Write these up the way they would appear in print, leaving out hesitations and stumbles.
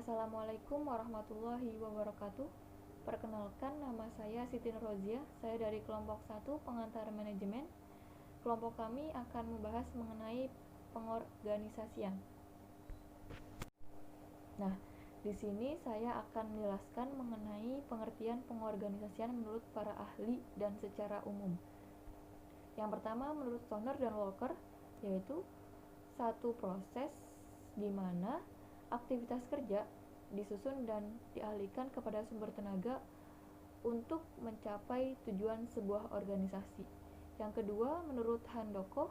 Assalamualaikum warahmatullahi wabarakatuh. Perkenalkan, nama saya Siti Nurhozia. Saya dari kelompok 1 pengantar manajemen. Kelompok kami akan membahas mengenai pengorganisasian. Nah, di sini saya akan menjelaskan mengenai pengertian pengorganisasian menurut para ahli dan secara umum. Yang pertama, menurut Stoner dan Walker, yaitu satu proses di mana aktivitas kerja disusun dan dialihkan kepada sumber tenaga untuk mencapai tujuan sebuah organisasi. Yang kedua, menurut Handoko,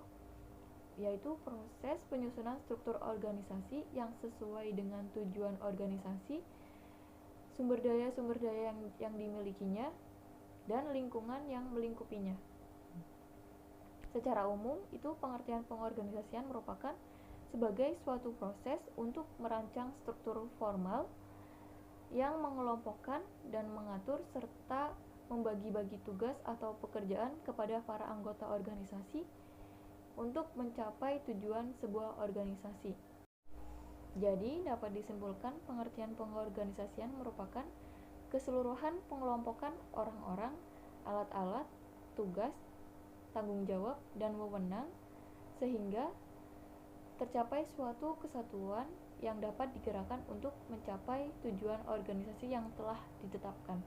yaitu proses penyusunan struktur organisasi yang sesuai dengan tujuan organisasi, sumber daya yang dimilikinya, dan lingkungan yang melingkupinya. Secara umum, itu pengertian pengorganisasian merupakan sebagai suatu proses untuk merancang struktur formal yang mengelompokkan dan mengatur serta membagi-bagi tugas atau pekerjaan kepada para anggota organisasi untuk mencapai tujuan sebuah organisasi. Jadi, dapat disimpulkan pengertian pengorganisasian merupakan keseluruhan pengelompokan orang-orang, alat-alat, tugas, tanggung jawab, dan wewenang sehingga tercapai suatu kesatuan yang dapat digerakkan untuk mencapai tujuan organisasi yang telah ditetapkan.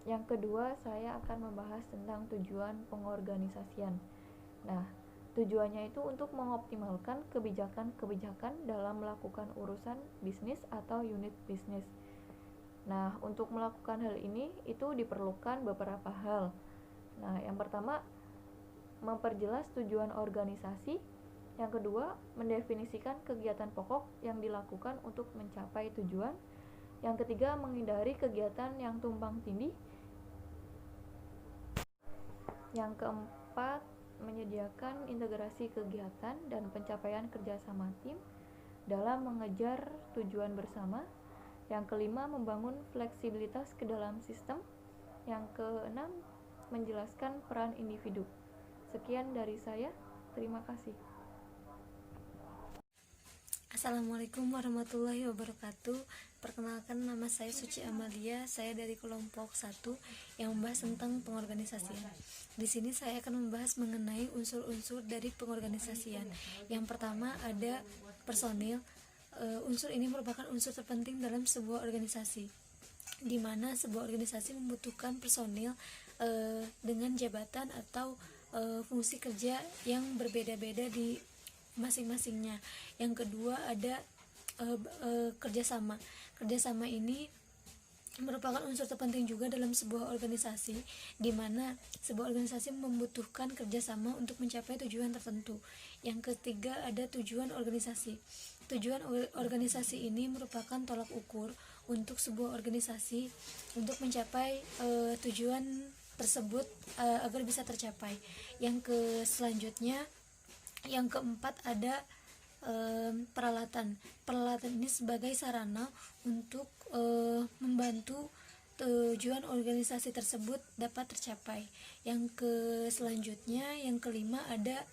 Yang kedua, saya akan membahas tentang tujuan pengorganisasian. Nah, tujuannya itu untuk mengoptimalkan kebijakan-kebijakan dalam melakukan urusan bisnis atau unit bisnis. Nah, untuk melakukan hal ini itu diperlukan beberapa hal. Nah, yang pertama, memperjelas tujuan organisasi. Yang kedua, mendefinisikan kegiatan pokok yang dilakukan untuk mencapai tujuan. Yang ketiga, menghindari kegiatan yang tumpang tindih. Yang keempat, menyediakan integrasi kegiatan dan pencapaian kerjasama tim dalam mengejar tujuan bersama. Yang kelima, membangun fleksibilitas ke dalam sistem. Yang keenam, menjelaskan peran individu. Sekian dari saya, terima kasih. Assalamualaikum warahmatullahi wabarakatuh. Perkenalkan, nama saya Suci Amalia. Saya dari kelompok 1 yang membahas tentang pengorganisasian. Di sini saya akan membahas mengenai unsur-unsur dari pengorganisasian. Yang pertama ada personil. Unsur ini merupakan unsur terpenting dalam sebuah organisasi, di mana sebuah organisasi membutuhkan personil dengan jabatan atau fungsi kerja yang berbeda-beda di masing-masingnya. Yang kedua ada kerjasama. Kerjasama ini merupakan unsur terpenting juga dalam sebuah organisasi, di mana sebuah organisasi membutuhkan kerjasama untuk mencapai tujuan tertentu. Yang ketiga ada tujuan organisasi. Tujuan organisasi ini merupakan tolak ukur untuk sebuah organisasi untuk mencapai tujuan tersebut agar bisa tercapai. Selanjutnya, yang keempat ada peralatan. Peralatan ini sebagai sarana untuk membantu tujuan organisasi tersebut dapat tercapai. Selanjutnya, yang kelima ada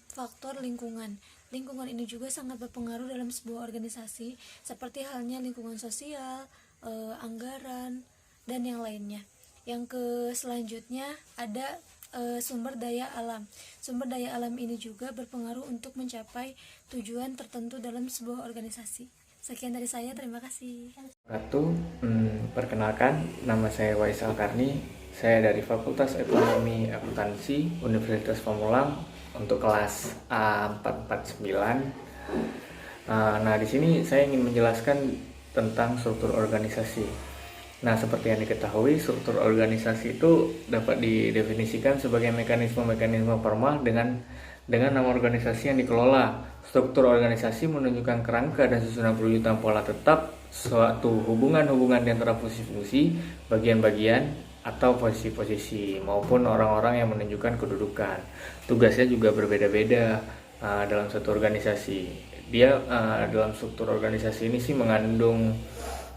faktor lingkungan. Lingkungan ini juga sangat berpengaruh dalam sebuah organisasi, seperti halnya lingkungan sosial, anggaran, dan yang lainnya. Selanjutnya ada sumber daya alam. Sumber daya alam ini juga berpengaruh untuk mencapai tujuan tertentu dalam sebuah organisasi. Sekian dari saya, terima kasih. Perkenalkan, nama saya Wais Alkarni. Saya dari Fakultas Ekonomi Akuntansi Universitas Pamulang untuk kelas A449. Nah, di sini saya ingin menjelaskan tentang struktur organisasi. Nah, seperti yang diketahui, struktur organisasi itu dapat didefinisikan sebagai mekanisme-mekanisme formal dengan nama organisasi yang dikelola. Struktur organisasi menunjukkan kerangka dan susunan perwujudan pola tetap, suatu hubungan-hubungan di antara fungsi-fungsi, bagian-bagian, atau posisi-posisi, maupun orang-orang yang menunjukkan kedudukan. Tugasnya juga berbeda-beda dalam satu organisasi. Dia dalam struktur organisasi ini sih mengandung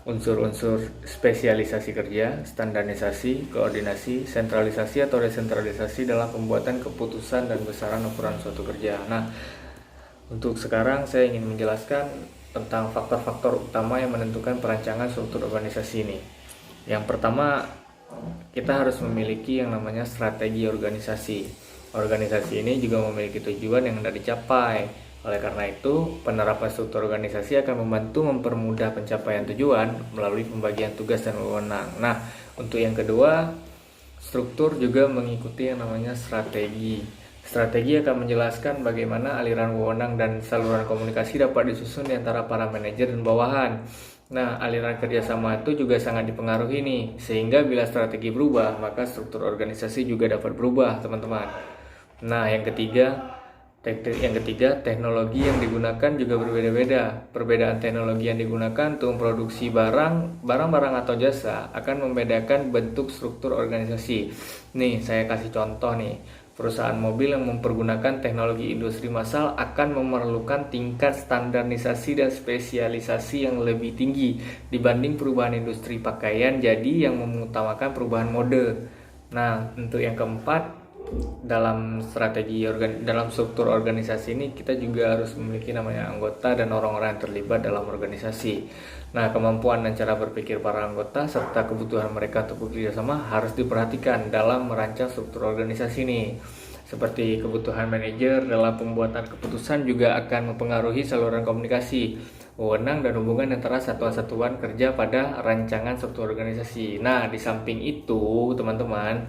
unsur-unsur spesialisasi kerja, standarisasi, koordinasi, sentralisasi atau desentralisasi dalam pembuatan keputusan dan besaran ukuran suatu kerja. Nah, untuk sekarang saya ingin menjelaskan tentang faktor-faktor utama yang menentukan perancangan struktur organisasi ini. Yang pertama, kita harus memiliki yang namanya strategi organisasi. Organisasi ini juga memiliki tujuan yang hendak dicapai. Oleh karena itu, penerapan struktur organisasi akan membantu mempermudah pencapaian tujuan melalui pembagian tugas dan wewenang. Nah, untuk yang kedua, struktur juga mengikuti yang namanya strategi. Strategi akan menjelaskan bagaimana aliran wewenang dan saluran komunikasi dapat disusun di antara para manajer dan bawahan. Nah, aliran kerjasama itu juga sangat dipengaruhi nih, sehingga bila strategi berubah, maka struktur organisasi juga dapat berubah, teman-teman. Nah, yang ketiga, teknologi yang digunakan juga berbeda-beda. Perbedaan teknologi yang digunakan untuk memproduksi barang-barang atau jasa akan membedakan bentuk struktur organisasi. Nih, saya kasih contoh nih. Perusahaan mobil yang mempergunakan teknologi industri massal akan memerlukan tingkat standarisasi dan spesialisasi yang lebih tinggi dibanding perubahan industri pakaian, jadi yang mengutamakan perubahan mode. Nah, untuk yang keempat, dalam struktur organisasi ini kita juga harus memiliki namanya anggota dan orang-orang yang terlibat dalam organisasi. Nah, kemampuan dan cara berpikir para anggota serta kebutuhan mereka untuk bekerja sama harus diperhatikan dalam merancang struktur organisasi ini. Seperti kebutuhan manajer dalam pembuatan keputusan juga akan mempengaruhi saluran komunikasi, wewenang dan hubungan antara satuan-satuan kerja pada rancangan struktur organisasi. Nah, di samping itu, teman-teman,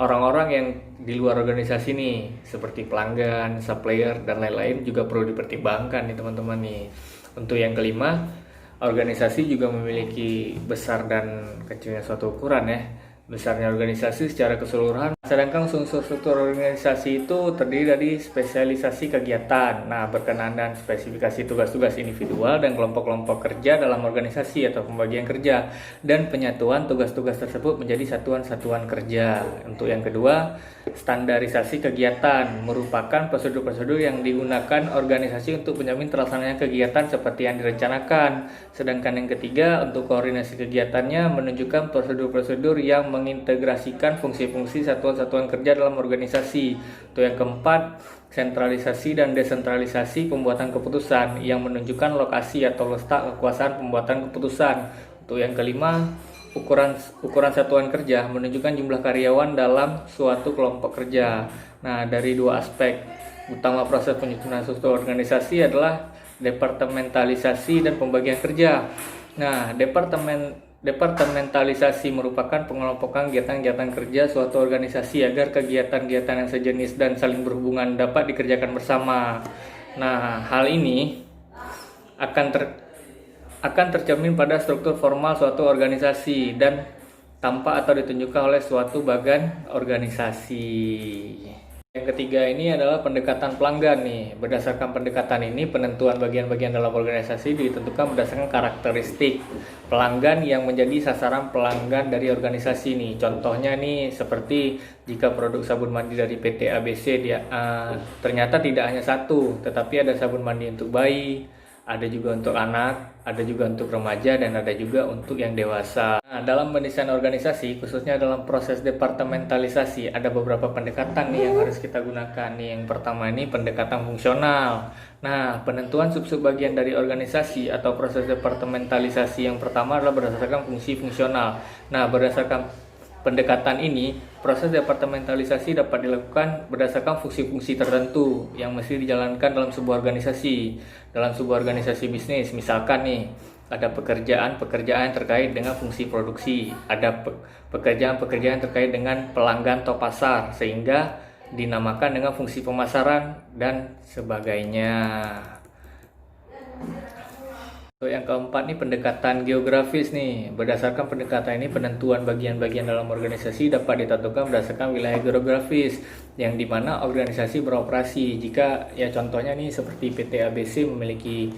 orang-orang yang di luar organisasi nih, seperti pelanggan, supplier, dan lain-lain juga perlu dipertimbangkan nih teman-teman nih. Untuk yang kelima, organisasi juga memiliki besar dan kecilnya suatu ukuran ya. Besarnya organisasi secara keseluruhan, sedangkan unsur struktur organisasi itu terdiri dari spesialisasi kegiatan. Nah, berkenaan dengan spesifikasi tugas-tugas individual dan kelompok-kelompok kerja dalam organisasi atau pembagian kerja, dan penyatuan tugas-tugas tersebut menjadi satuan-satuan kerja. Untuk yang kedua, standarisasi kegiatan merupakan prosedur-prosedur yang digunakan organisasi untuk menjamin terlaksananya kegiatan seperti yang direncanakan. Sedangkan yang ketiga, untuk koordinasi kegiatannya menunjukkan prosedur-prosedur yang mengintegrasikan fungsi-fungsi satuan-satuan kerja dalam organisasi. Untuk yang keempat, sentralisasi dan desentralisasi pembuatan keputusan yang menunjukkan lokasi atau letak kekuasaan pembuatan keputusan. Untuk yang kelima, ukuran satuan kerja menunjukkan jumlah karyawan dalam suatu kelompok kerja. Nah, dari dua aspek utama proses penyusunan struktur organisasi adalah departementalisasi dan pembagian kerja. Nah, departementalisasi merupakan pengelompokan kegiatan-kegiatan kerja suatu organisasi agar kegiatan-kegiatan yang sejenis dan saling berhubungan dapat dikerjakan bersama. Nah, hal ini akan tercermin pada struktur formal suatu organisasi dan tampak atau ditunjukkan oleh suatu bagian organisasi. Yang ketiga ini adalah pendekatan pelanggan nih. Berdasarkan pendekatan ini, penentuan bagian-bagian dalam organisasi ditentukan berdasarkan karakteristik pelanggan yang menjadi sasaran pelanggan dari organisasi nih. Contohnya nih seperti jika produk sabun mandi dari PT ABC ternyata tidak hanya satu, tetapi ada sabun mandi untuk bayi, ada juga untuk anak, ada juga untuk remaja, dan ada juga untuk yang dewasa. Nah, dalam mendesain organisasi, khususnya dalam proses departementalisasi, ada beberapa pendekatan nih yang harus kita gunakan nih. Yang pertama ini pendekatan fungsional. Nah, penentuan sub-sub bagian dari organisasi atau proses departementalisasi yang pertama adalah berdasarkan fungsi fungsional. Nah, berdasarkan pendekatan ini, proses departementalisasi dapat dilakukan berdasarkan fungsi-fungsi tertentu yang mesti dijalankan dalam sebuah organisasi. Dalam sebuah organisasi bisnis, misalkan nih, ada pekerjaan terkait dengan fungsi produksi, ada pekerjaan terkait dengan pelanggan atau pasar, sehingga dinamakan dengan fungsi pemasaran dan sebagainya. Yang keempat nih pendekatan geografis nih. Berdasarkan pendekatan ini, penentuan bagian-bagian dalam organisasi dapat ditentukan berdasarkan wilayah geografis yang dimana organisasi beroperasi. Jika ya contohnya nih seperti PT ABC memiliki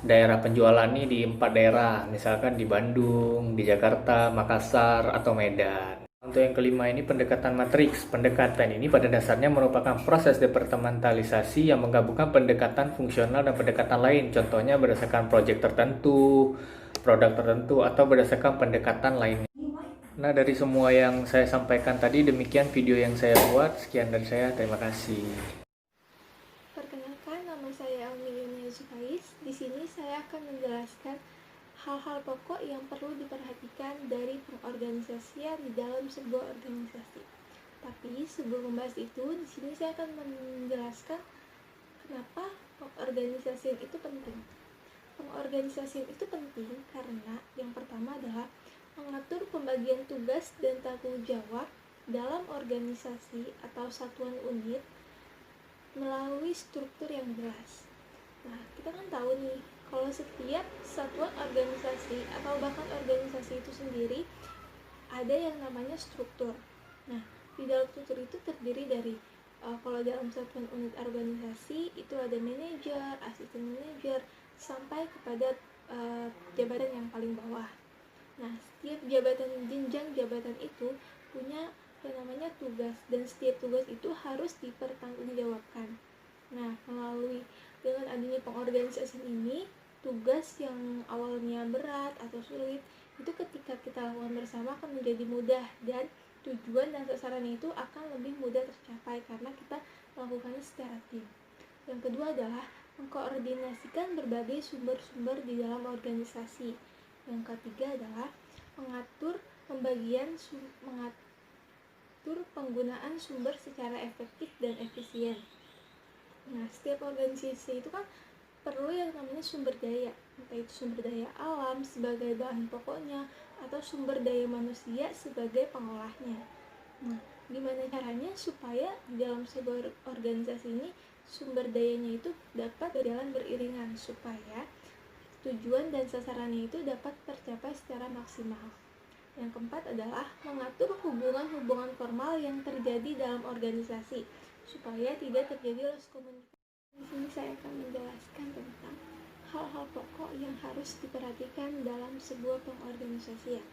daerah penjualan nih di 4 daerah, misalkan di Bandung, di Jakarta, Makassar, atau Medan. Untuk yang kelima ini pendekatan matriks. Pendekatan ini pada dasarnya merupakan proses departementalisasi yang menggabungkan pendekatan fungsional dan pendekatan lain. Contohnya berdasarkan proyek tertentu, produk tertentu, atau berdasarkan pendekatan lainnya. Nah, dari semua yang saya sampaikan tadi, demikian video yang saya buat. Sekian dari saya, terima kasih. Perkenalkan, nama saya Aulia Zukais. Di Di sini saya akan menjelaskan hal-hal pokok yang perlu diperhatikan dari pengorganisasian di dalam sebuah organisasi. Tapi sebelum membahas itu, di sini saya akan menjelaskan kenapa pengorganisasian itu penting. Pengorganisasian itu penting karena yang pertama adalah mengatur pembagian tugas dan tanggung jawab dalam organisasi atau satuan unit melalui struktur yang jelas. Nah, kita kan tahu nih, kalau setiap satuan organisasi atau bahkan organisasi itu sendiri ada yang namanya struktur. Nah, di dalam struktur itu terdiri dari kalau dalam satuan unit organisasi itu ada manajer, asisten manajer, sampai kepada jabatan yang paling bawah. Nah, setiap jenjang jabatan itu punya yang namanya tugas, dan setiap tugas itu harus dipertanggungjawabkan. Nah, dengan adanya pengorganisasian ini, tugas yang awalnya berat atau sulit itu ketika kita lakukan bersama akan menjadi mudah, dan tujuan dan sasarannya itu akan lebih mudah tercapai karena kita melakukannya secara tim. Yang kedua adalah mengkoordinasikan berbagai sumber-sumber di dalam organisasi. Yang ketiga adalah mengatur penggunaan sumber secara efektif dan efisien. Nah, setiap organisasi itu kan perlu yang namanya sumber daya, entah itu sumber daya alam sebagai bahan pokoknya atau sumber daya manusia sebagai pengolahnya. Nah, gimana caranya supaya di dalam sebuah organisasi ini sumber dayanya itu dapat berjalan beriringan supaya tujuan dan sasarannya itu dapat tercapai secara maksimal. Yang keempat adalah mengatur hubungan-hubungan formal yang terjadi dalam organisasi supaya tidak terjadi loss komunikasi. Di sini saya akan menjelaskan tentang hal-hal pokok yang harus diperhatikan dalam sebuah pengorganisasian.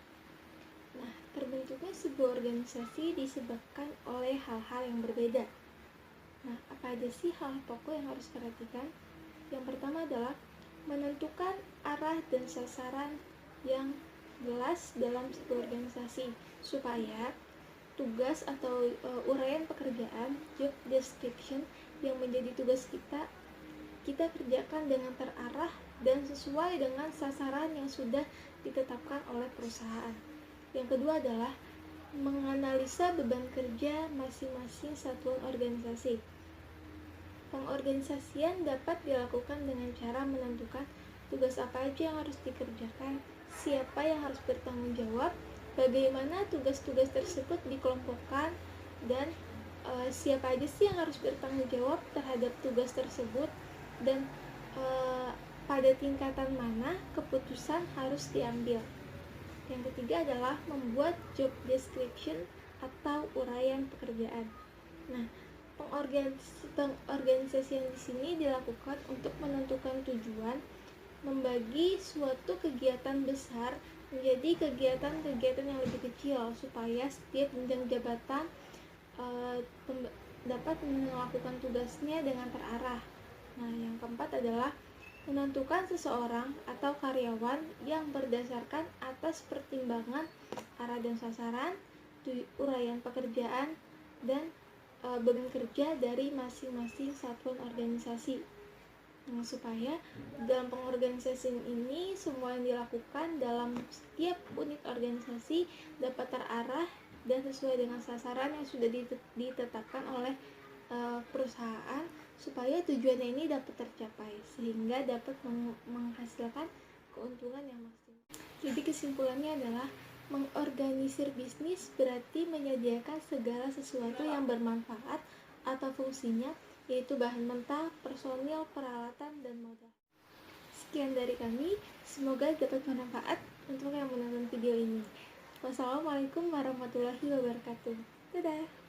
Nah, terbentuknya sebuah organisasi disebabkan oleh hal-hal yang berbeda. Nah, apa aja sih hal pokok yang harus diperhatikan? Yang pertama adalah menentukan arah dan sasaran yang jelas dalam sebuah organisasi supaya tugas atau uraian pekerjaan, job description yang menjadi tugas kita kerjakan dengan terarah dan sesuai dengan sasaran yang sudah ditetapkan oleh perusahaan. Yang kedua adalah menganalisa beban kerja masing-masing satuan organisasi. Pengorganisasian dapat dilakukan dengan cara menentukan tugas apa aja yang harus dikerjakan, siapa yang harus bertanggung jawab, bagaimana tugas-tugas tersebut dikelompokkan, dan siapa aja sih yang harus bertanggung jawab terhadap tugas tersebut, dan pada tingkatan mana keputusan harus diambil. Yang ketiga adalah membuat job description atau uraian pekerjaan. Nah, pengorganisasian di sini dilakukan untuk menentukan tujuan, membagi suatu kegiatan besar menjadi kegiatan-kegiatan yang lebih kecil supaya setiap jenjang jabatan dapat melakukan tugasnya dengan terarah. Nah, yang keempat adalah menentukan seseorang atau karyawan yang berdasarkan atas pertimbangan arah dan sasaran, uraian pekerjaan, dan beban kerja dari masing-masing satuan organisasi. Nah, supaya dalam pengorganisasian ini semua yang dilakukan dalam setiap unit organisasi dapat terarah dan sesuai dengan sasaran yang sudah ditetapkan oleh perusahaan supaya tujuannya ini dapat tercapai sehingga dapat menghasilkan keuntungan yang maksimal. Jadi kesimpulannya adalah mengorganisir bisnis berarti menyediakan segala sesuatu yang bermanfaat atau fungsinya, yaitu bahan mentah, personil, peralatan, dan modal. Sekian dari kami, semoga dapat bermanfaat untuk yang menonton video ini. Wassalamualaikum warahmatullahi wabarakatuh. Dadah!